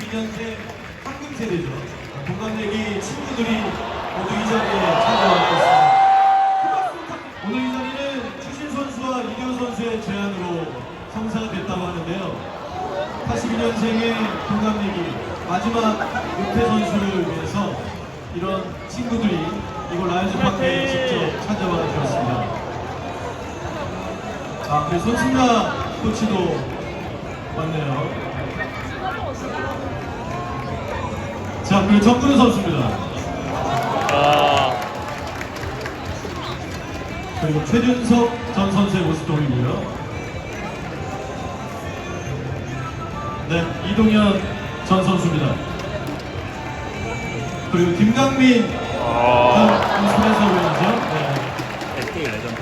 82년생 황금 세대죠. 동갑내기 친구들이 모두 이 자리에 참가하고 있습니다. 오늘 이 자리는 추신 선수와 이대호 선수의 제안으로 성사가 됐다고 하는데요. 82년생의 동갑내기 마지막 은퇴 선수를 위해서 이런 친구들이 이곳 라이온즈 파크에 직접 찾아와 주셨습니다. 아, 그리고 손승나 코치도 왔네요. 자, 그리고 정근우 선수입니다. 그리고 최준석 전 선수의 모습도 보이고요. 네, 이동현 전 선수입니다. 그리고 김강민 전 해설위원이죠. 네. SK 레전드.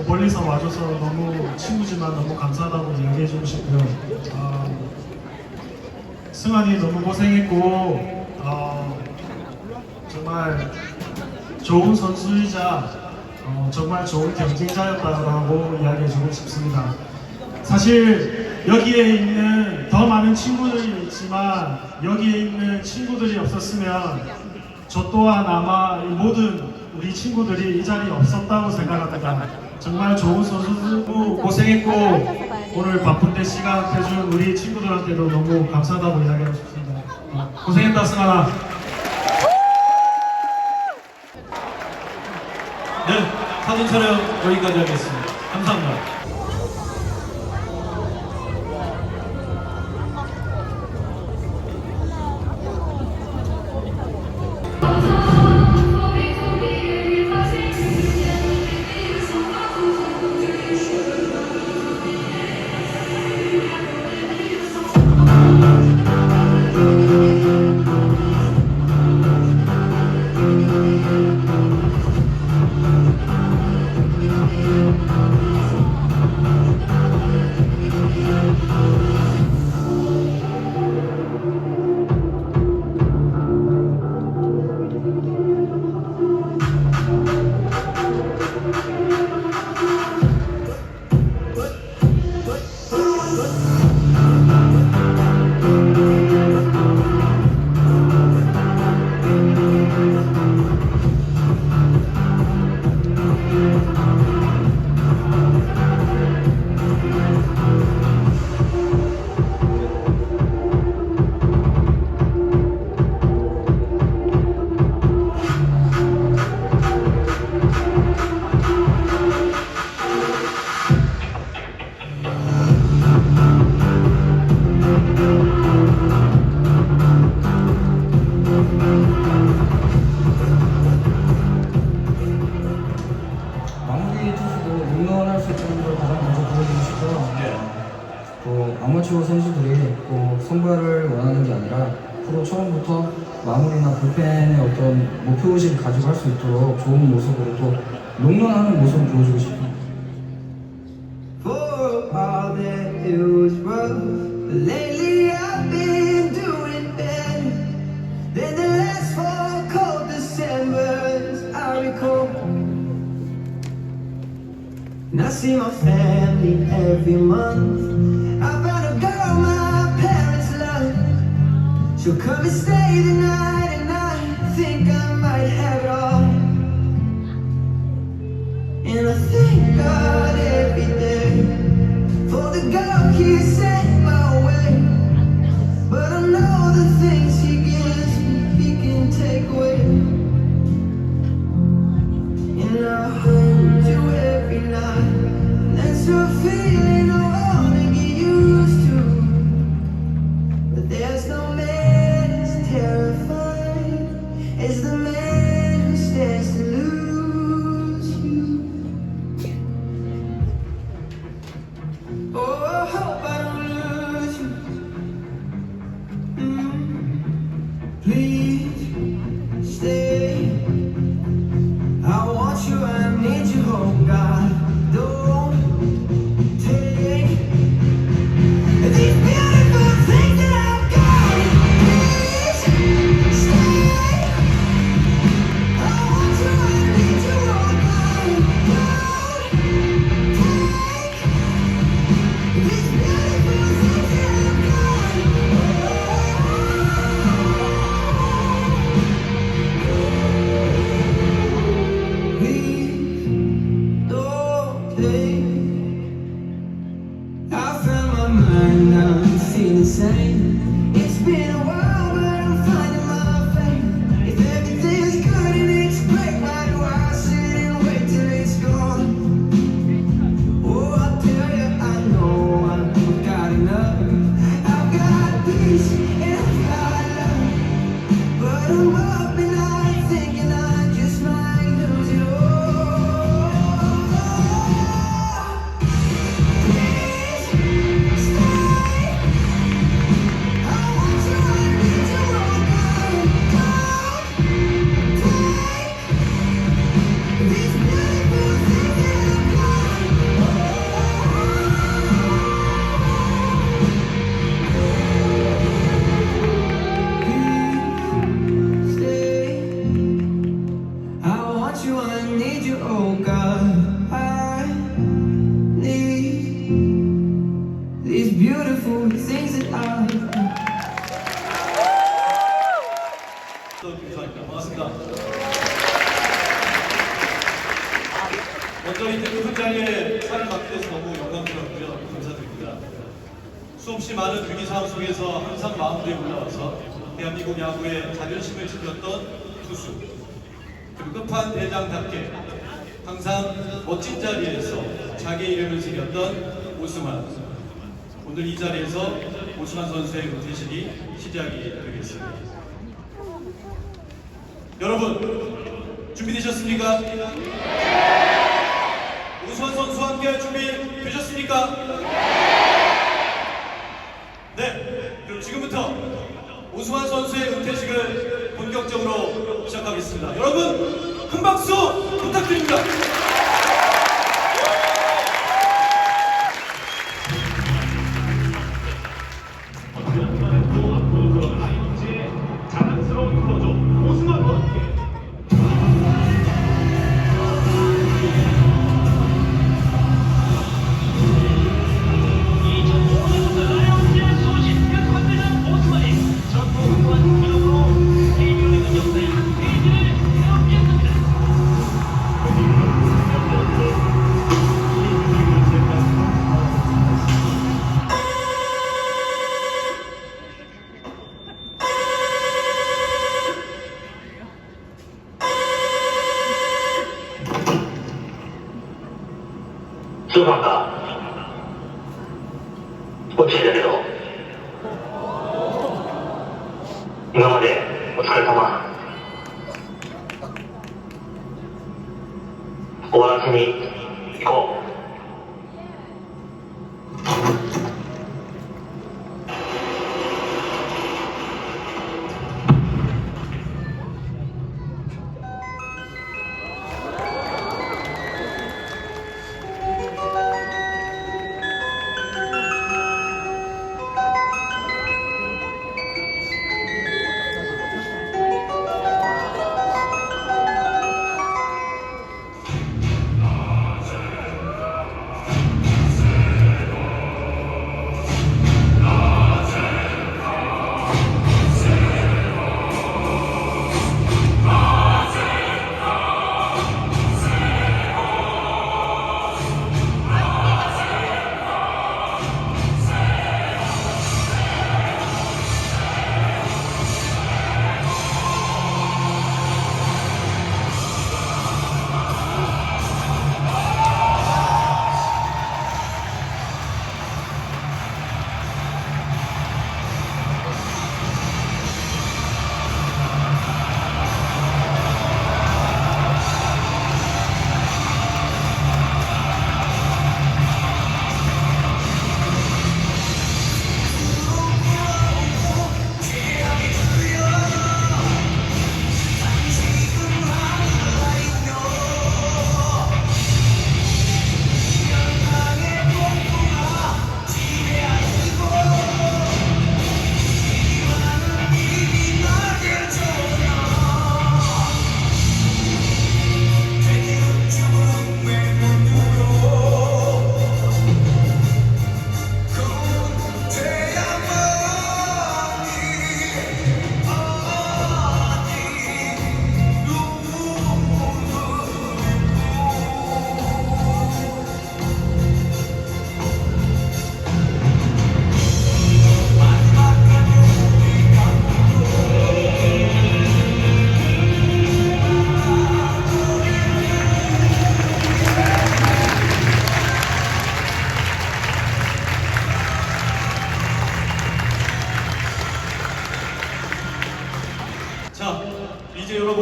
멀리서 와줘서 너무 친구지만 너무 감사하다고 이야기해주고 싶고요. 승환이 너무 고생했고 정말 좋은 선수이자 정말 좋은 경쟁자였다고 이야기해주고 싶습니다. 사실 여기에 있는 더 많은 친구들이 있지만 여기에 있는 친구들이 없었으면 저 또한 아마 모든 우리 친구들이 이 자리에 없었다고 생각합니다. 정말 좋은 선수들도 고생했고 오늘 바쁜데 시간 빼준 우리 친구들한테도 너무 감사하다고 이야기하고 싶습니다. 고생했다 승환아. 네, 사진 촬영 여기까지 하겠습니다. 감사합니다. 아마추어 선수들이 꼭 선발을 원하는 게 아니라 프로 처음부터 마무리나 불펜의 어떤 목표의식을 가지고 할 수 있도록 좋은 모습으로 또 롱런하는 모습을 보여주고 싶습니다. For all that it was rough, but lately I've been doing better than the last 4 cold Decembers I recall. And I see my family every month. I found a girl my parents love. She'll come and stay the night, and I think I might have it all. And I thank God every day for the girl He sent my way. But I know the things He gives me, He can take away. And I hold you every night, and that's a feeling I wanna get used to. But there's no man as terrifying as the man who stands to lose you. Oh, I hope I don't lose feel the same. It's been a while, but I'm finding my faith. If everything's good and it's great, why do I sit and wait till it's gone? Oh, I tell you, I know I've got enough. I've got peace and I've got love, but I'm up and I'm thinking I just might lose you all. Please stay. I want you, I need you, oh God. Don't take these beautiful things that I've got. Stay. I want you, I need you, oh God. I need these beautiful things that I 감사합니다. 반갑습니다. 먼저 이 대표장에 상을 맡게 돼서 너무 영광스럽고요. 감사드립니다. 수없이 많은 위기 상황 속에서 항상 마음으로 올라와서 대한민국 야구의 자존심을 지켰던 투수, 그리고 끝판대장답게 항상 멋진 자리에서 자기 이름을 새겼던 오스만. 오늘 이 자리에서 오스만 선수의 은퇴식이 시작이 되겠습니다. 여러분 준비되셨습니까? 오스만 선수와 함께할 준비 되셨습니까? 네, 그럼 지금부터 오스만 선수의 은퇴식을 본격적으로 시작하겠습니다. 여러분 큰 박수 부탁드립니다. 자랑스러운 클로저 오스만과 함께 죄송합니다. 어떻게 되려? 今までお疲れ様。終わらずに行こう。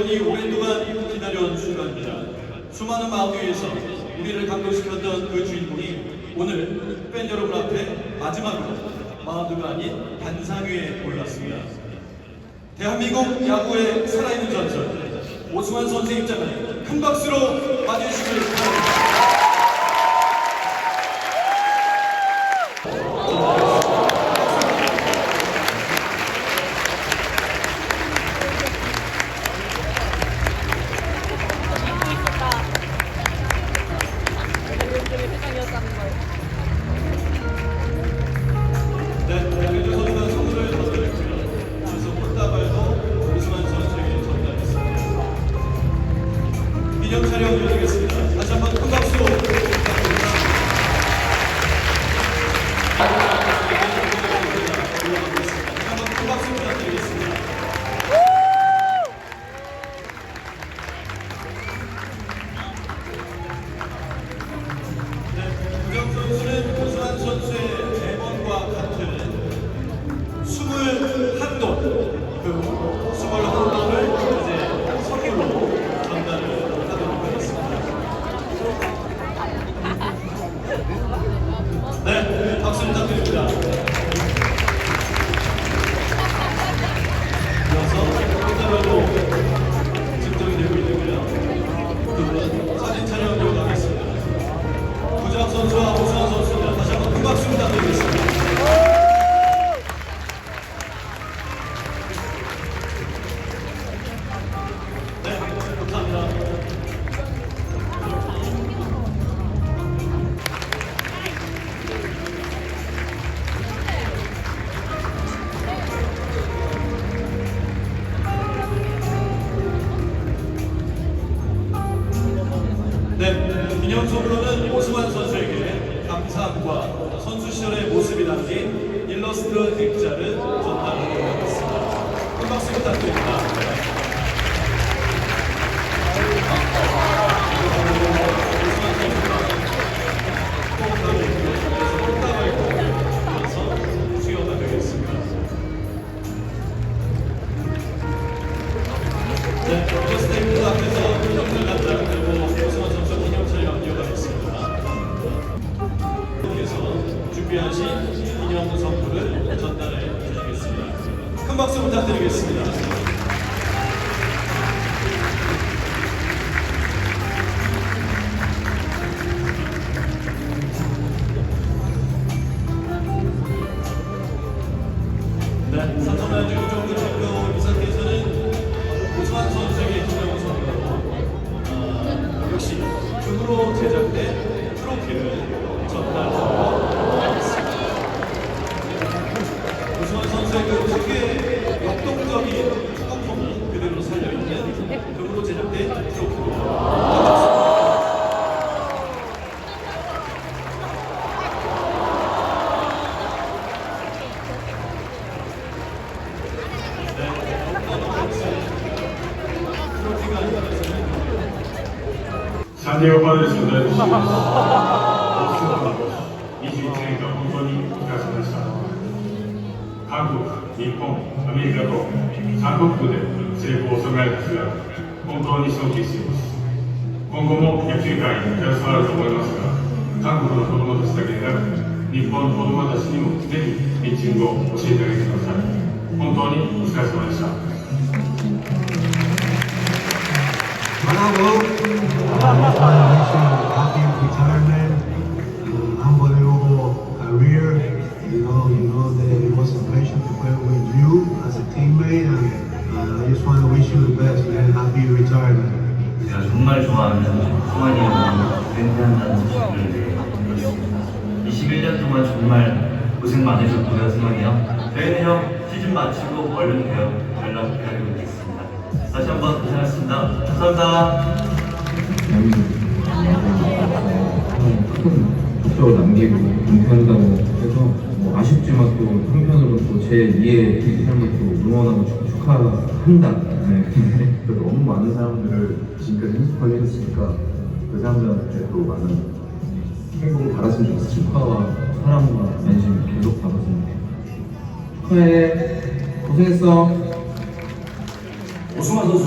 여러분이 오랜 동안 기다려온 순간입니다. 수많은 마음 위에서 우리를 감동시켰던 그 주인공이 오늘 팬 여러분 앞에 마지막으로 마운드가 아닌 단상 위에 올랐습니다. 대한민국 야구의 살아있는 전설 오승환 선수의 입장을 큰 박수로 맞이해주시길 바랍니다. 네, 양현주 선수가 선물을 전달했고요. 주소 꽃다발도 오승환 선수에게 전달했습니다. 기념 촬영 열리겠습니다. 다시 한번 큰 박수 부탁드립니다. 다시 한번 큰 박수 부탁드리겠습니다. 구정 선수는 오승환 선수의 대본과 같은 21돈, 그 21돈을 이제 선물로 전달을 하도록 하겠습니다. 네, 박수 부탁드립니다. 이어서 꽃다발로 증정이 되고 있는데요. 두 분 사진 촬영 이어가겠습니다. 구정 선수와 오승환 선수입니다. 다시 한번 큰 박수 부탁드리겠습니다. 네, 감사합니다. 네, 기념송으로는 오승환 선수에게 감사함과 선수 시절의 모습이 담긴 일러스트 액자를 전달하도록 하겠습니다. 큰 박수 부탁드립니다. 오승환 선수가 포옹하고 그래서 꽃다발도 이어서 수여가 되겠습니다. 네, 일러스트 앞에서 기념을 갖다 그리고 오승환 선수 기념 촬영 이어가겠습니다. 께서 준비하신 기념 선물을 전달해 주시겠습니다. 큰 박수 부탁드리겠습니다. 네, 삼성라이온즈 구정구 대표 이사께서는 오승환 선수에게 기념 선물로 역시 금으로 제작된 트로피를 전달하도록 하겠습니다. 오승환 선수의 그 특유의 역동적인 축구폼이 그대로 살려있는 금으로 제작된 트로피입니다. 트로피가 아니라서는 サンディエゴパドレスの大都市です。21年間本当にお疲れ様でした。韓国、日本、アメリカと3カ国で成功を収められた姿、本当に尊敬しています。今後も野球界に携わると思いますが、韓国の子供たちだけでなく、日本の子供たちにもぜひピッチングを教えてあげてください。本当にお疲れ様でした。 Happy retirement, unbelievable career. You know that it was a pleasure to play with you as a teammate, and I just want to wish you the best, man. Happy retirement. 제가 정말 좋아하는 승환이 형이 은퇴한다는 소식을 들었습니다. 21년 동안 정말 고생 많으셨고요, 승환이 형. 저희는 형 시즌 마치고 얼른 뵈요. 연락 기다리고 있겠습니다. 다시 한번 고생하셨습니다. 감사합니다. 큰 득표를 남기고 은퇴한다고 해서 뭐 아쉽지만 또 한편으로 또 제 2의 삶을 또 응원하고 축하한다. 네. 그래도 너무 많은 사람들을 지금까지 행복하게 해줬으니까 그 사람들한테 또 많은 행복을 받았으면 좋겠어. 축하와 사랑과 관심 계속 받았으면 좋겠어. 축하해. 고생했어. 오승환 선수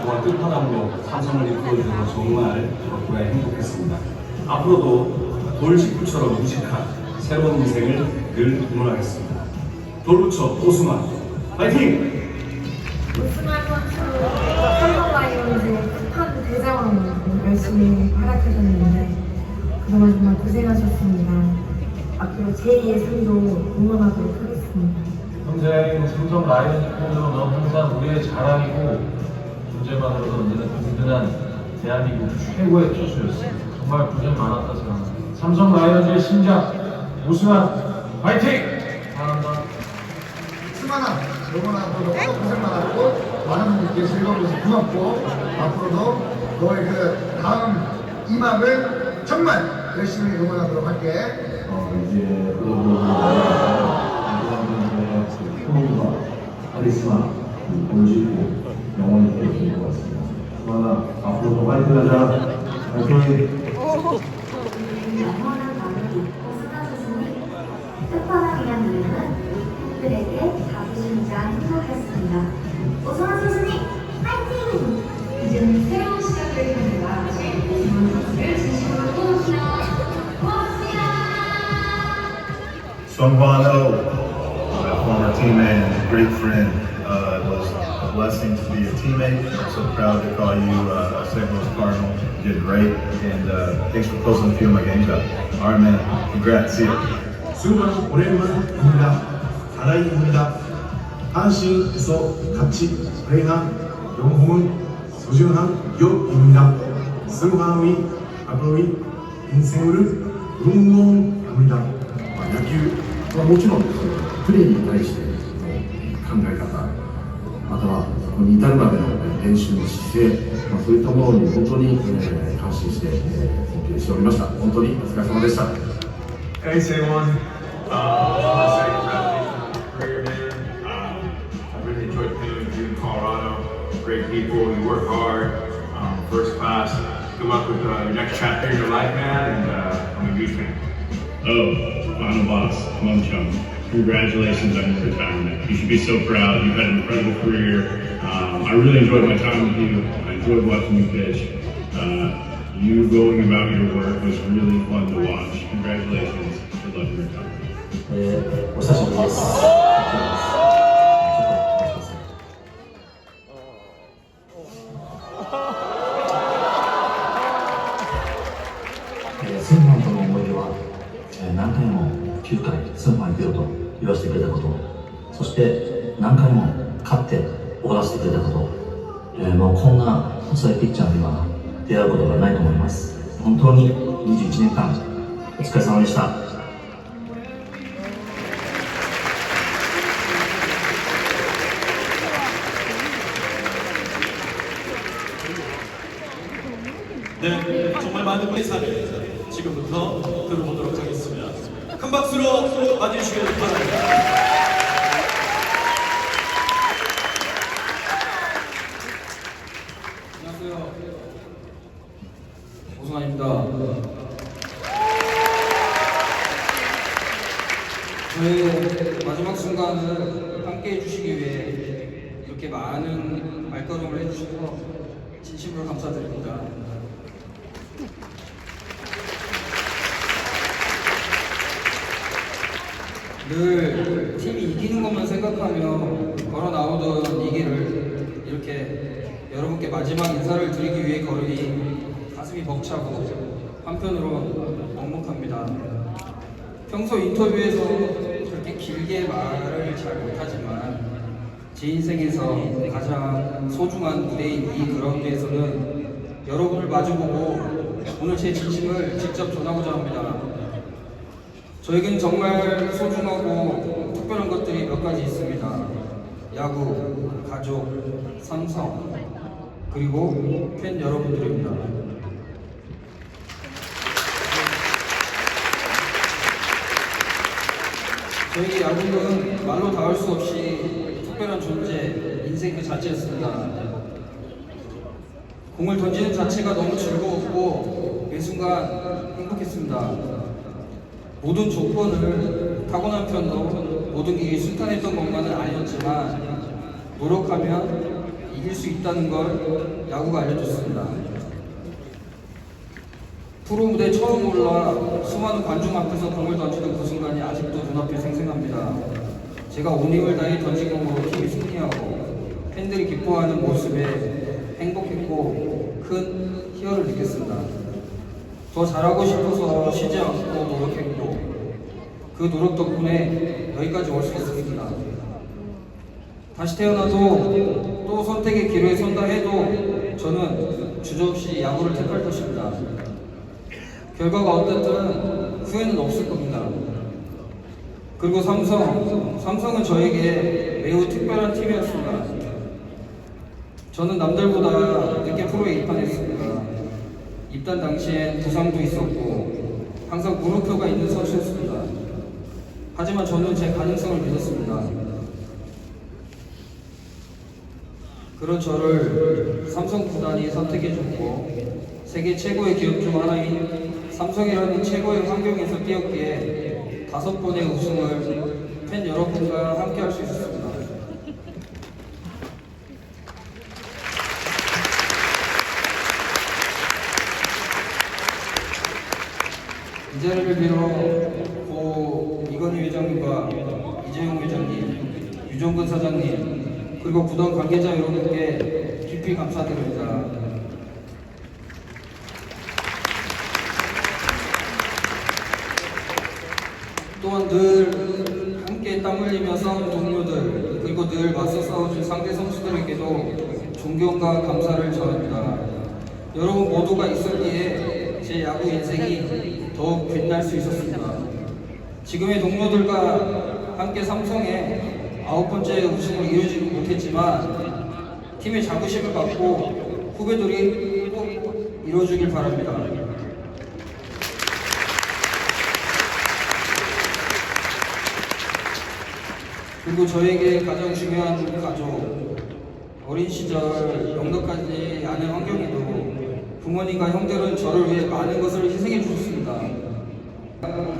동안 끝판왕으로 삼성을 이끌어주셔서 정말 덕분에 행복했습니다. 앞으로도 돌직구처럼 무식한 새로운 인생을 늘 응원하겠습니다. 돌부처 오승환 파이팅! 오승환 선수 삼성 라이온즈의 북한 대장으로 열심히 활약하셨는데 그동안 정말 고생하셨습니다. 앞으로 제2의 삶도 응원하도록 하겠습니다. 평생 삼성 라이온즈 팬으로 너 항상 우리의 자랑이고 존재만으로도 언제나 든든한 대한민국 최고의 투수였어. 정말 고생 많았다 생각합니다. 삼성 라이온즈의 심장 오승환 파이팅! 사랑합니다. 승환아, 너무나 너무 고생 많았고 많은 분들께 즐거운 것이 고맙고 앞으로도 너의 그 다음 이막을 정말 열심히 응원하도록 할게. 이제 효과, 카리스마, 보여주고 영원히 되어줄 것 같습니다. 수아나 앞으로도 파이팅하자. 파이팅! 영원한 마음을 오승환 선수님 끝판왕 위한 노력은 팬들에게 자부심이자 행복이었습니다. 오승환 선수님 파이팅! 이제는 새로운 시작을 향해 나아가실 오승환 선수를 진심으로 응원합니다. 고맙습니다. Sunghwan my former teammate and great friend. It was a blessing to be a teammate. I'm so proud to call you a St. Louis Cardinal. You did great, and thanks for closing a few of my games out. All right, man. Congrats. See you. 승관 오랜만입니다. 사랑입니다. 한신에서 같이 플레이한 영웅은 소중한 기억입니다. 승관의 앞으로의 인생을 응원합니다. 野球はもちろんプレーに対しての考え方、またはそこに至るまでの練習の姿勢、そういったものに本当に感心して尊敬しておりました。本当にお疲れ様でした。Hey, say one. I want to say congratulations on your career, man. I really enjoyed playing with you in Colorado. Great people, you work hard, first class. Good luck with your next chapter in your life, man, and I'm a huge fan. Final boss, Mumchum. Congratulations on your retirement. You should be so proud. You've had an incredible career. I really enjoyed my time with you. I enjoyed watching you pitch. You going about your work was really fun to watch. Congratulations. Good luck in your retirement. お久しぶりです。スンファンとの思い出は、何回も9回スンファン行くよと言わせてくれたこと、そして何回も勝って終わらせてくれたこと、もうこんな細いピッチャーには出会うことがないと思います。本当に21年間お疲れ様でした。네, 정말 많은 인사를 지금부터 들어보도록 하겠습니다. 큰 박수로 맞이해주시길 바랍니다. 안녕하세요. 오승환입니다. 저의 마지막 순간을 함께 해주시기 위해 이렇게 많은 말걸음을 해주셔서 진심으로 감사드립니다. 늘 팀이 이기는 것만 생각하며 걸어 나오던 이 길을 이렇게 여러분께 마지막 인사를 드리기 위해 걸으니 가슴이 벅차고 한편으로 먹먹합니다. 평소 인터뷰에서 그렇게 길게 말을 잘 못하지만 제 인생에서 가장 소중한 무대인 이 그라운드에서는 여러분을 마주보고 오늘 제 진심을 직접 전하고자 합니다. 저에겐 정말 소중하고 특별한 것들이 몇 가지 있습니다. 야구, 가족, 삼성, 그리고 팬 여러분들입니다. 저에게 야구는 말로 다 할 수 없이 특별한 존재, 인생 그 자체였습니다. 공을 던지는 자체가 너무 즐거웠고 매 순간 행복했습니다. 모든 조건을 타고난 편도 모든 게 순탄했던 것만은 아니었지만 노력하면 이길 수 있다는 걸 야구가 알려줬습니다. 프로 무대 처음 올라 수많은 관중 앞에서 공을 던지던 그 순간이 아직도 눈앞에 생생합니다. 제가 온 힘을 다해 던진 공으로 팀이 승리하고 팬들이 기뻐하는 모습에 행복했고 큰 희열을 느꼈습니다. 더 잘하고 싶어서 쉬지 않고 노력했고 그 노력 덕분에 여기까지 올 수 있었습니다. 다시 태어나도 또 선택의 기로에 선다 해도 저는 주저없이 야구를 택할 것입니다. 결과가 어떻든 후회는 없을 겁니다. 그리고 삼성은 저에게 매우 특별한 팀이었습니다. 저는 남들보다 늦게 프로에 입단했습니다. 입단 당시엔 부상도 있었고 항상 무릎표가 있는 선수였습니다. 하지만 저는 제 가능성을 믿었습니다. 그런 저를 삼성 구단이 선택해줬고 세계 최고의 기업 중 하나인 삼성이라는 최고의 환경에서 뛰었기에 5번의 우승을 팬 여러분과 함께 할 수 있었습니다. 이 자리를 빌어 고 이건희 회장님과 이재용 회장님, 유정근 사장님, 그리고 구단 관계자 여러분께 깊이 감사드립니다. 또한 늘 함께 땀 흘리며 싸운 동료들, 그리고 늘 맞서 싸워준 상대 선수들에게도 존경과 감사를 전합니다. 여러분 모두가 있었기에 제 야구 인생이 더욱 빛날 수 있었습니다. 지금의 동료들과 함께 삼성의 9번째 우승을 이루지 못했지만 팀의 자부심을 갖고 후배들이 꼭 이뤄주길 바랍니다. 그리고 저에게 가장 중요한 가족, 어린 시절 영덕까지 아는 환경에도 부모님과 형들은 저를 위해 많은 것을 희생해 주셨습니다.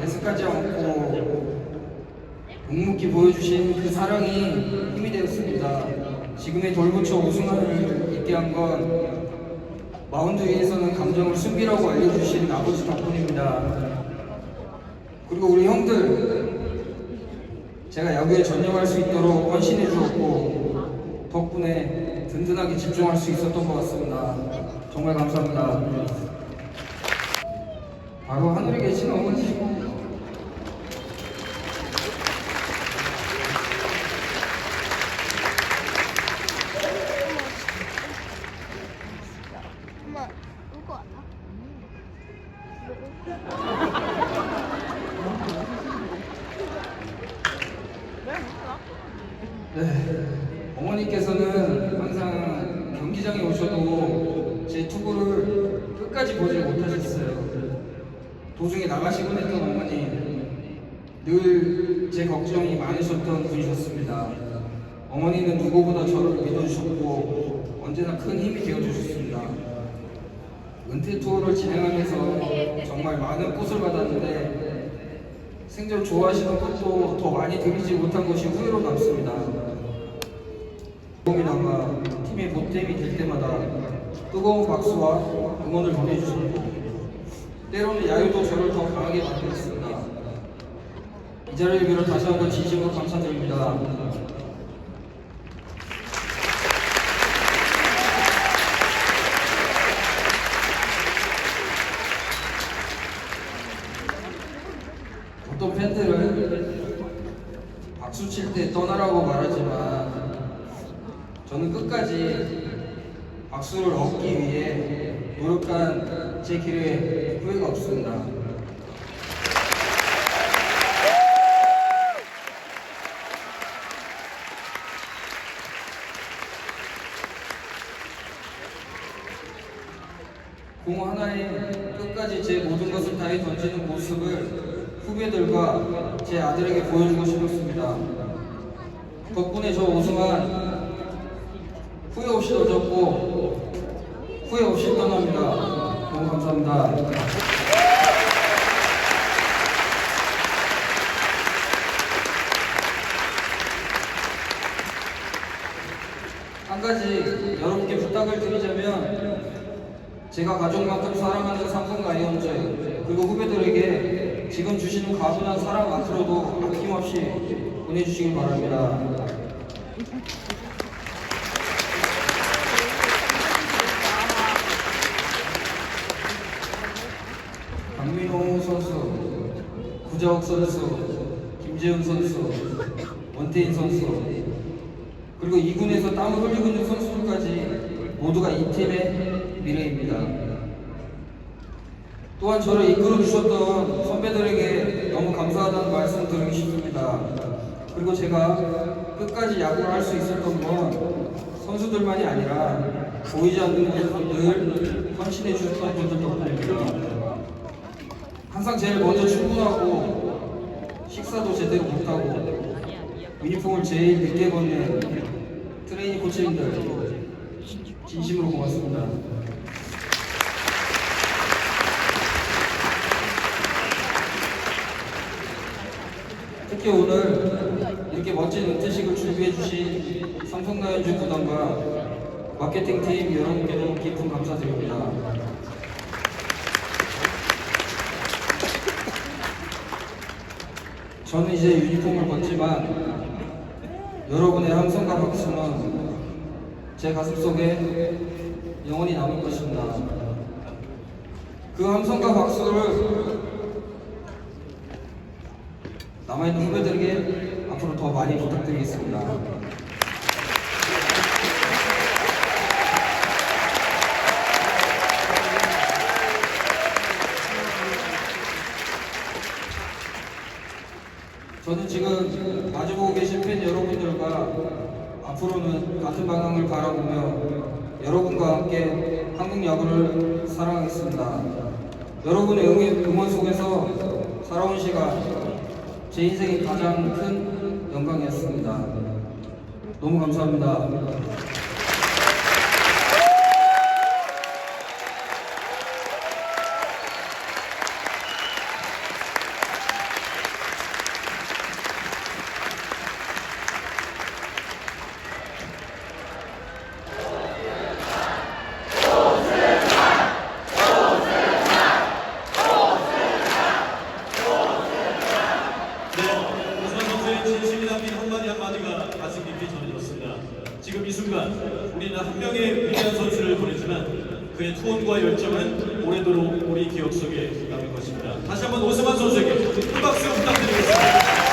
레스까지 않고 묵묵히 보여주신 그 사랑이 힘이 되었습니다. 지금의 돌부처 우승을 있게 한 건 마운드 위에서는 감정을 숨기라고 알려주신 아버지 덕분입니다. 그리고 우리 형들, 제가 야구에 전념할 수 있도록 헌신해 주었고 덕분에 든든하게 집중할 수 있었던 것 같습니다. 정말 감사합니다. 바로 하늘에 계신 어머니, 어머니께서는 항상 경기장에 오셔도 제 투구를 끝까지 보지 못하셨어요. 도중에 나가시곤 했던 어머니, 늘 제 걱정이 많으셨던 분이셨습니다. 어머니는 누구보다 저를 믿어주셨고 언제나 큰 힘이 되어주셨습니다. 은퇴 투어를 진행하면서 정말 많은 꽃을 받았는데 생전 좋아하시는 꽃도 더 많이 드리지 못한 것이 후회로 남습니다. 도움이나마 팀의 보탬이 될 때마다 뜨거운 박수와 응원을 보내주셨고 때로는 야유도 저를 더 강하게 만들었습니다. 이 자리를 빌어 다시 한번 진심으로 감사드립니다. 어떤 팬들은 박수 칠 때 떠나라고 말하지만 저는 끝까지 박수를 얻기 위해 노력한 제 길에 후회가 없습니다. 공 하나에 끝까지 제 모든 것을 다해 던지는 모습을 후배들과 제 아들에게 보여주고 싶었습니다. 덕분에 저 우승한 후회 없이 던졌고 후회 없이 떠납니다. 너무 감사합니다. 한 가지 부탁을 드리자면 제가 가족만큼 사랑하는 삼성 라이온즈 그리고 후배들에게 지금 주시는 과분한 사랑 앞으로도 아낌없이 보내주시길 바랍니다. 박민호 선수, 구자욱 선수, 김재훈 선수, 원태인 선수 그리고 2군에서 땀을 흘리고 있는 선수들까지 모두가 이 팀의 미래입니다. 또한 저를 이끌어 주셨던 선배들에게 너무 감사하다는 말씀 드리고 싶습니다. 그리고 제가 끝까지 야구를 할 수 있었던 건 선수들만이 아니라 보이지 않는 분들, 헌신해 주셨던 분들 덕분입니다. 항상 제일 먼저 출근하고 식사도 제대로 못하고 유니폼을 제일 늦게 벗는 트레이닝 코치님들 진심으로 고맙습니다. 특히 오늘 이렇게 멋진 은퇴식을 준비해 주신 삼성라이온즈 구단과 마케팅팀 여러분께도 깊은 감사드립니다. 저는 이제 유니폼을 벗지만 여러분의 함성과 박수는 제 가슴속에 영원히 남을 것입니다. 그 함성과 박수를 남아있는 후배들에게 앞으로 더 많이 부탁드리겠습니다. 저는 지금 마주보고 계신 팬 여러분들과 앞으로는 같은 방향을 바라보며 여러분과 함께 한국 야구를 사랑하겠습니다. 여러분의 응원 속에서 살아온 시간 제 인생의 가장 큰 영광이었습니다. 너무 감사합니다. 진심이 담긴 한마디가 가슴 깊이 전해졌습니다. 지금 이 순간 우리는 한 명의 위대한 선수를 보냈지만 그의 투혼과 열정은 오래도록 우리 기억 속에 남을 것입니다. 다시 한번 오스만 선수에게 큰 박수 부탁드리겠습니다.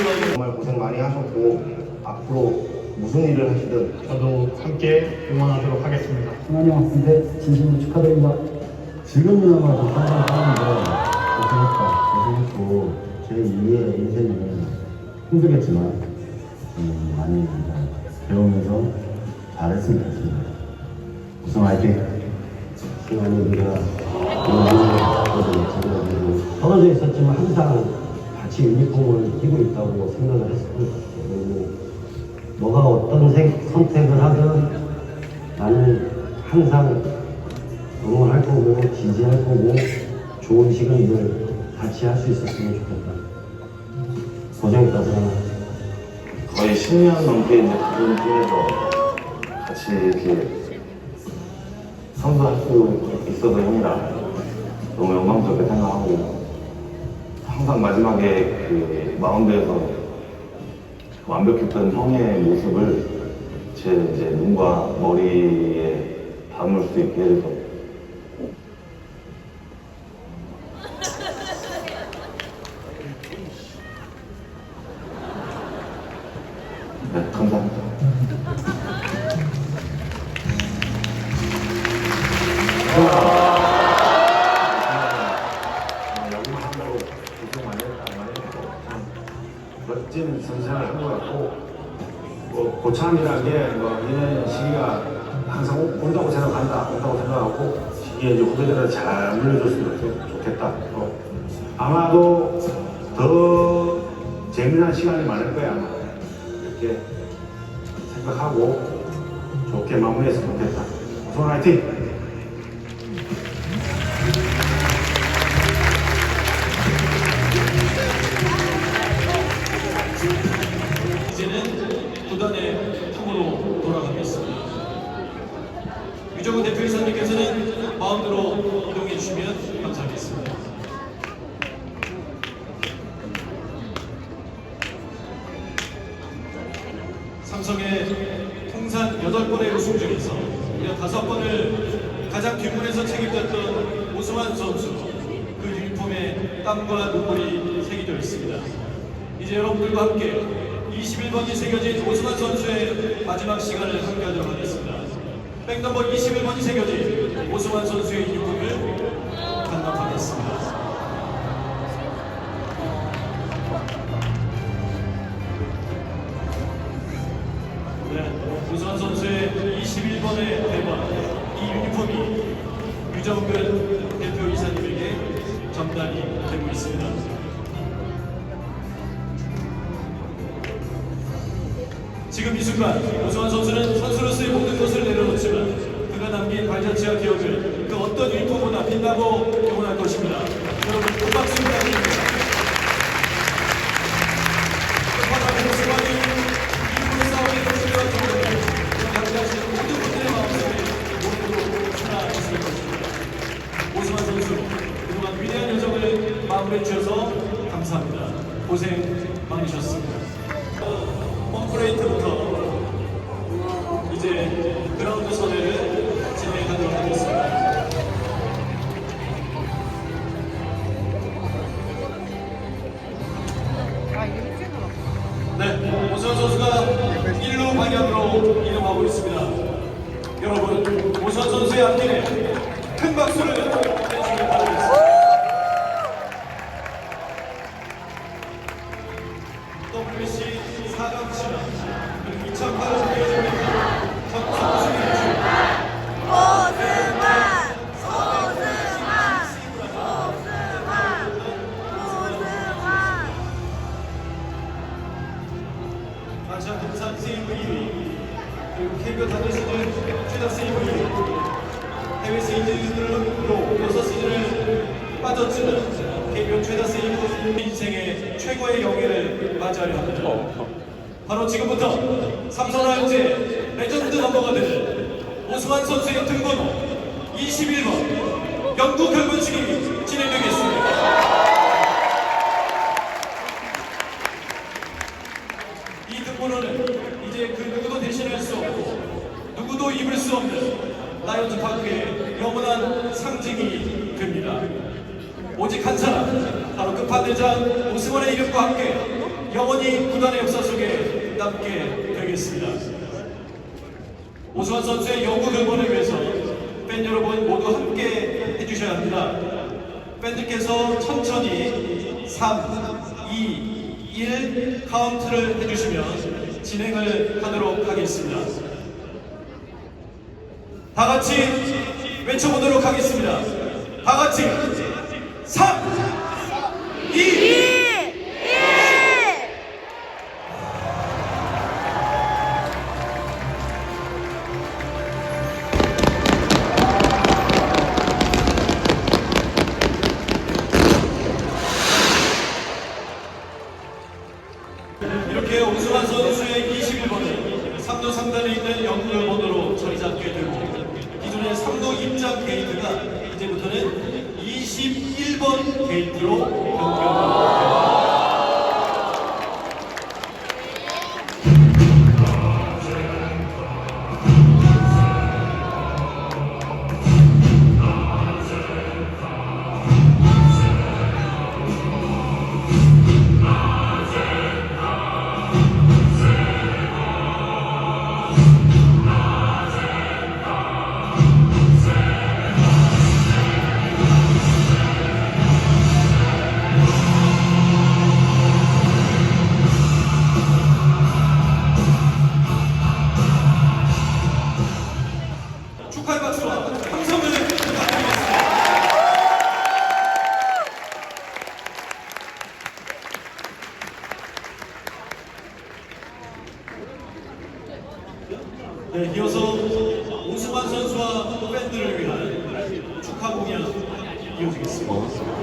정말 고생 많이 하셨고 앞으로 무슨 일을 하시든 저도 함께 응원하도록 하겠습니다. 승환이 형 왔는데 진심으로 축하드립니다. 지금이나마도 항상 하는데 고생했고 제 2의 인생은 힘들겠지만 많이 배우면서 잘했으면 좋겠습니다. 우승 화이팅! 승환이 우리가 떨어져 있었지만 항상 같이 유니폼을 입고 있다고 생각을 했습니다. 그리고 너가 어떤 선택을 하든 나는 항상 응원할 거고 지지할 거고 좋은 시간들 같이 할 수 있었으면 좋겠다. 고생했다 생각합니다. 거의 10년 넘게 이제 그분 팀에서 같이 이렇게 선수할 수 있어서 형이랑 너무 영광스럽게 생각하고 항상 마지막에 그 마운드에서 완벽했던 형의 모습을 제 이제 눈과 머리에 담을 수 있게 해줘서 네, 감사합니다. 야구만 한다고 고생 많이 했고 참 멋진 선생을 한 것 같고 뭐 고참이라는 게뭐 이런 시기가 항상 온다고 생각하고 시기에 이제 후배들한테 잘 물려줬으면 좋겠다. 아마도 더 재미난 시간이 많을 거야 아마 이렇게 생각하고 좋게 마무리했으면 좋겠다. 우선 화이팅! 이제는 구단의 탕으로 돌아가겠습니다. 유정훈 대표이사님께서는 마운드로 이동해 주시면 감사하겠습니다. 삼성의 통산 8번의 우승 중에서 5번을 가장 뒷문에서 책임졌던 오승환 선수, 그 유니폼에 땀과 눈물이 새겨져 있습니다. 이제 여러분들과 함께 21번이 새겨진 오승환 선수의 마지막 시간을 함께하도록 하겠습니다. 백넘버 21번이 새겨진 오승환 선수의 유니폼을 반납하겠습니다. 오승환 선수의 21번의 대박, 이 유니폼이 유정근 대표이사님에게 전달이 되고 있습니다. 지금 이 순간 오승환 선수는 선수로서의 모든 것을 내려놓지만 그가 남긴 발자취와 기억을 그 어떤 유니폼보다 빛나고 영원할 것입니다. 여러분 큰 박수 부탁드립니다. 끝바닥으로 승환이 이분의 싸움에 거치려 정말 감사하시는 모든 분들의 마음속에 모두로 하나 있을 것입니다. 오승환 선수 그동안 위대한 여정을 마무리해 주셔서 감사합니다. 고생 많으셨습니다. 홈플레이트부터 이제 그라운드 선회를 진행하도록 하겠습니다. 네, 오승환 선수가 1루 방향으로 이동하고 있습니다. 여러분, 오승환 선수의 앞길에 큰 박수를 해주시기 바라겠습니다. WBC 4강 신화 그리고 2008년 대회입니다. 마찬 동산 세이브 2위 그리고 KBO 단일 시즌 최다 세이브 2위 해외 시즌으로 6시즌을 빠졌지만 KBO 최다 세이브 인생의 최고의 영예를 맞이하려 합니다. 바로 지금부터 삼성 라이온즈의 레전드 넘버가 되는 오승환 선수의 등번호 21번 영구 결혼식이 진행되겠습니다. 이 등번호는 이제 그 누구도 대신할 수 없고 누구도 입을 수 없는 라이온즈 파크의 영원한 상징이 됩니다. 오직 한 사람, 바로 끝판대장 오승환의 이름과 함께 영원히 구단의 역사 속에 남게 되겠습니다. 오수환 선수의 영구 응원을 위해서 팬 여러분 모두 함께 해주셔야 합니다. 팬들께서 천천히 3, 2, 1 카운트를 해주시면 진행을 하도록 하겠습니다. 다 같이 외쳐보도록 하겠습니다. 다 같이 3, 2, 1 이렇게 오수환 선수의 21번은 3루 상단에 있는 연결번호로 자리 잡게 되고 기존의 3루 입장 게이트가 이제부터는 21번 게이트로 변경됩니다. 축하의 박수와 함성을 부탁드리겠습니다. 네, 이어서 오수환 선수와 팬들을 위한 축하 공연 이어지겠습니다.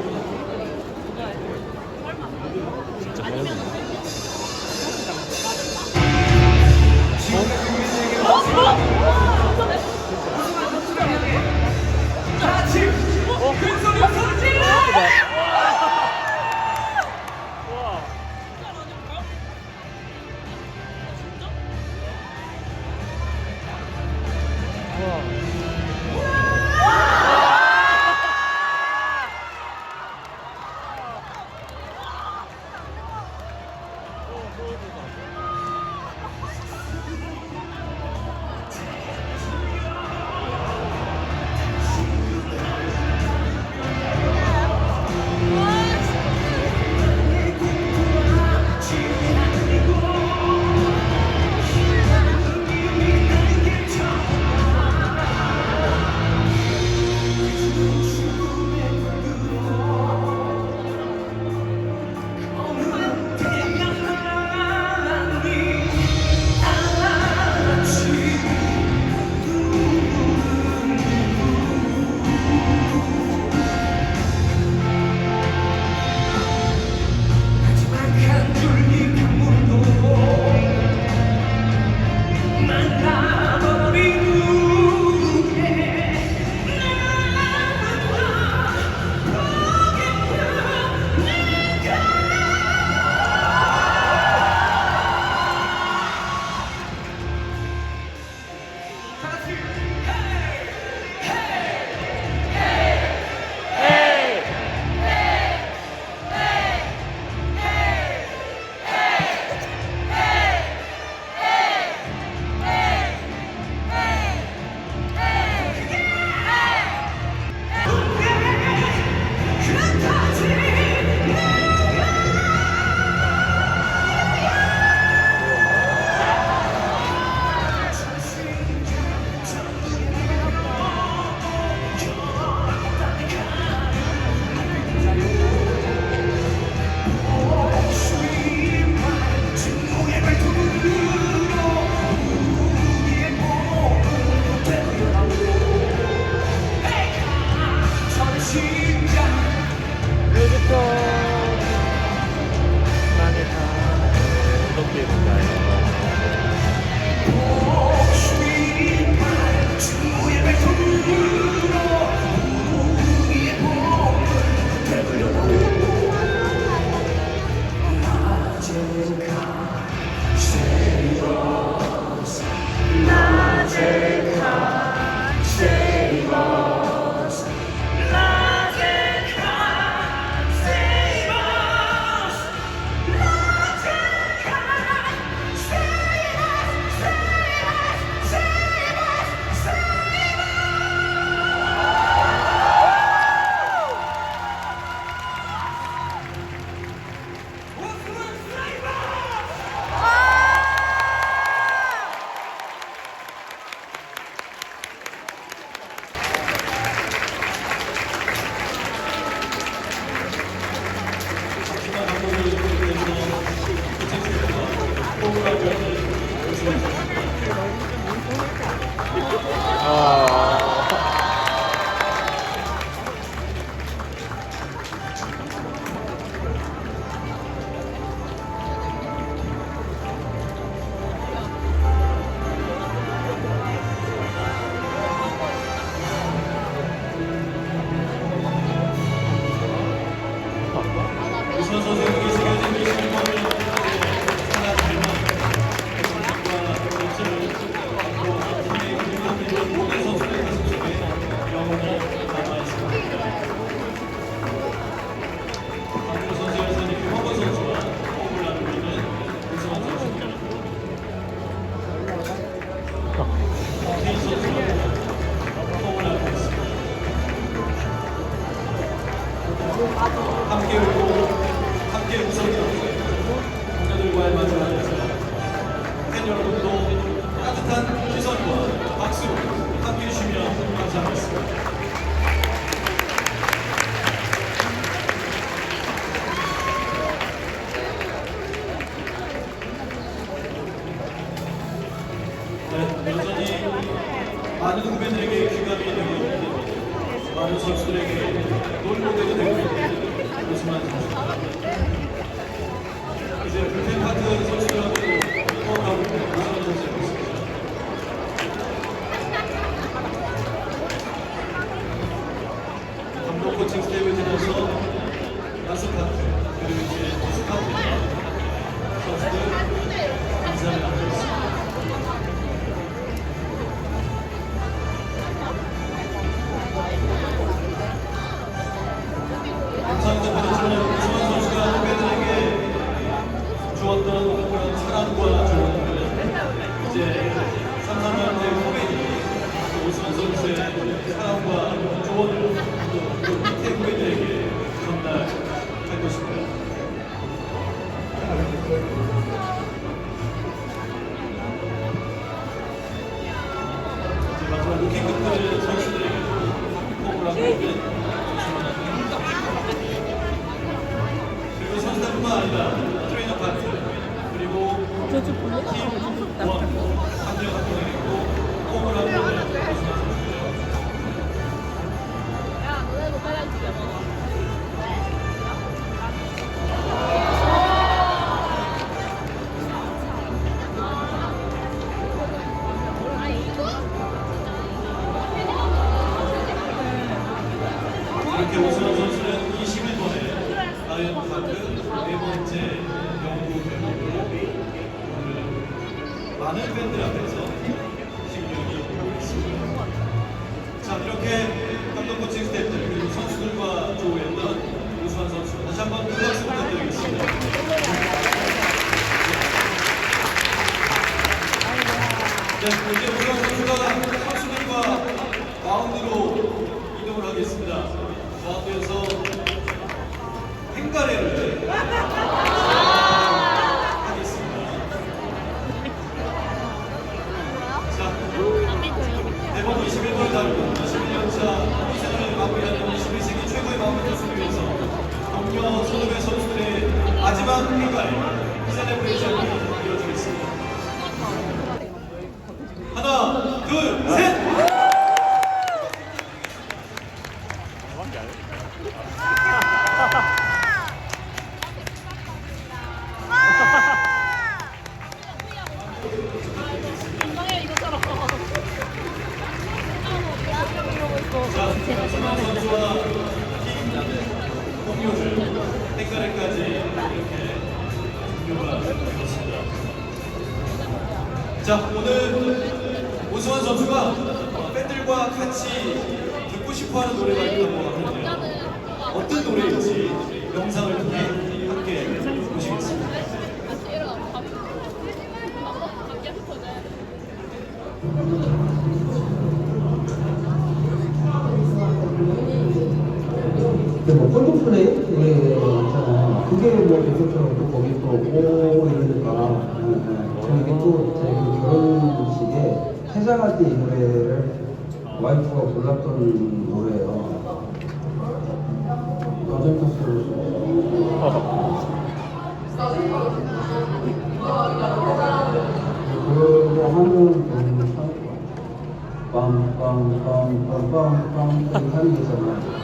여전히 많은 후배들에게 귀감이 되고 있는 많은 선수들에게 롤모델이 되고 있는 오스만 선수. 이제 불펜 파트 선수들하고 호흡하고 있는 오스만 선수였습니다. 감독 코칭 스텝을 지나서 야수 파트 그리고 이제 투수 파트 선수들 인사를 나누고 있습니다. 감사합니다. 그렇지만 오스만 선수가 후배들에게 주었던 그런 사랑과 조언을 이제 3-4년 대 후배들이 오스만 선수의 사랑과 조언을 또 밑에 후배들에게 전달할 것입니다. 이제 마지막 루키급들 선수들에게 홈을 하고 있는 그리고 선수들뿐만 아니라 트레이너 파트 그리고 팀 원 한명 있고 홈을 하고 있는 이렇게 오스만 선수는 21번에 라이언 파크 4번째 영구 배우로 오늘 많은 팬들 앞에서 지금 여기 하고 있습니다. 자, 이렇게 감독 코칭 스태프들 그리고 선수들과 조우했던 오스만 선수 다시 한번 큰 박수 부탁드리겠습니다. 네, 이제 오스만 선수가 선수들과 마운드로 이동을 하겠습니다. 마운드에서 행가래를 하겠습니다. 자, 대본 21번을 달고 21년차 시즌을 마무리하는 21세기 최고의 마운드 투수를 위해서 동료 선후배 선수들의 마지막 행가래 셀레브레이션이 이어지겠습니다. 하나, 둘, 셋! 오스만 선수와 팀 동료들 행가래까지 이렇게 종료가 되었습니다. 자, 오늘 오스만 선수가 팬들과 같이 듣고 싶어하는 노래가 있다고 하는데요. 어떤 노래인지 영상을 통해 함께 보시겠습니다. 뭐 콜드플레이 노래 있잖아요. 그게 뭐 대표처럼 또 거기 또 오 이러니까 저희가 또 저희 결혼식에 해장할 때 이 노래를 와이프가 골랐던 노래예요. 가정타스 그거 하는 빰빰빰빰빰빰 하는 게 있잖아요.